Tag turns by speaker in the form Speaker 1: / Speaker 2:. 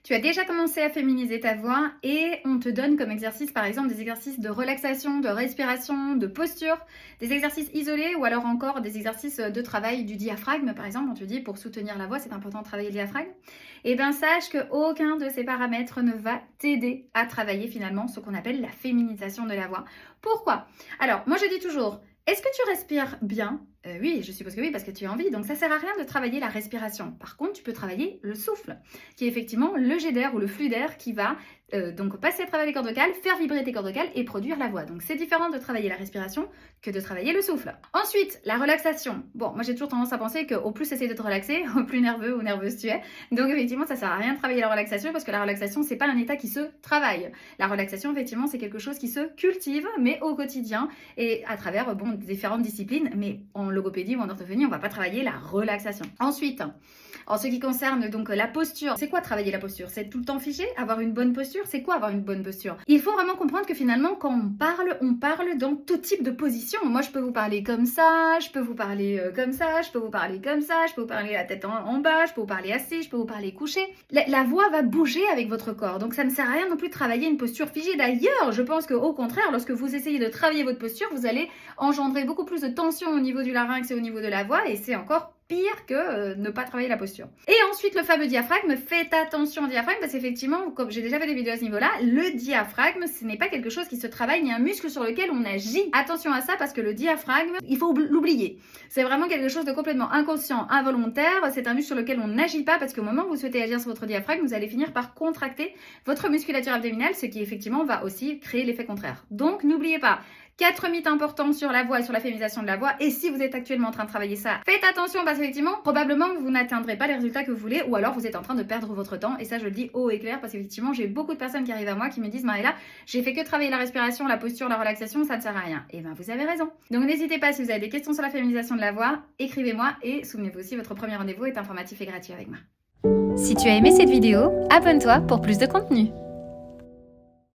Speaker 1: Tu as déjà commencé à féminiser ta voix et on te donne comme exercice par exemple des exercices de relaxation, de respiration, de posture, des exercices isolés ou alors encore des exercices de travail du diaphragme. Par exemple, on te dit pour soutenir la voix, c'est important de travailler le diaphragme. Et bien sache qu'aucun de ces paramètres ne va t'aider à travailler finalement ce qu'on appelle la féminisation de la voix. Pourquoi? Alors, moi je dis toujours, est-ce que tu respires bien? Oui, je suppose que oui, parce que tu as envie. Donc, ça sert à rien de travailler la respiration. Par contre, tu peux travailler le souffle, qui est effectivement le jet d'air ou le flux d'air qui va donc passer à travers les cordes vocales, faire vibrer tes cordes vocales et produire la voix. Donc, c'est différent de travailler la respiration que de travailler le souffle. Ensuite, la relaxation. Bon, moi, j'ai toujours tendance à penser qu'au plus essayer de te relaxer, au plus nerveux ou nerveuse tu es. Donc, effectivement, ça sert à rien de travailler la relaxation parce que la relaxation, c'est pas un état qui se travaille. La relaxation, effectivement, c'est quelque chose qui se cultive, mais au quotidien et à travers différentes disciplines, mais en logopédie ou en orthophonie, on va pas travailler la relaxation. Ensuite, en ce qui concerne donc la posture, c'est quoi travailler la posture? C'est tout le temps figé? Avoir une bonne posture? C'est quoi avoir une bonne posture? Il faut vraiment comprendre que finalement, quand on parle dans tout type de position. Moi, je peux vous parler comme ça, je peux vous parler comme ça, je peux vous parler comme ça, je peux vous parler la tête en bas, je peux vous parler assis, je peux vous parler couché. La voix va bouger avec votre corps, donc ça ne sert à rien non plus de travailler une posture figée. D'ailleurs, je pense qu'au contraire, lorsque vous essayez de travailler votre posture, vous allez engendrer beaucoup plus de tension au niveau du larynx et au niveau de la voix, et c'est encore pire que ne pas travailler la posture. Et ensuite, le fameux diaphragme, faites attention au diaphragme parce qu'effectivement, comme j'ai déjà fait des vidéos à ce niveau-là, le diaphragme, ce n'est pas quelque chose qui se travaille ni un muscle sur lequel on agit. Attention à ça parce que le diaphragme, il faut l'oublier. C'est vraiment quelque chose de complètement inconscient, involontaire. C'est un muscle sur lequel on n'agit pas parce qu'au moment où vous souhaitez agir sur votre diaphragme, vous allez finir par contracter votre musculature abdominale, ce qui effectivement va aussi créer l'effet contraire. Donc, n'oubliez pas. 4 mythes importants sur la voix et sur la féminisation de la voix. Et si vous êtes actuellement en train de travailler ça, faites attention parce qu'effectivement, probablement vous n'atteindrez pas les résultats que vous voulez ou alors vous êtes en train de perdre votre temps. Et ça, je le dis haut et clair parce qu'effectivement, j'ai beaucoup de personnes qui arrivent à moi qui me disent Maëla, j'ai fait que travailler la respiration, la posture, la relaxation, ça ne sert à rien. Et bien, vous avez raison. Donc, n'hésitez pas si vous avez des questions sur la féminisation de la voix, écrivez-moi et souvenez-vous aussi, votre premier rendez-vous est informatif et gratuit avec moi.
Speaker 2: Si tu as aimé cette vidéo, abonne-toi pour plus de contenu.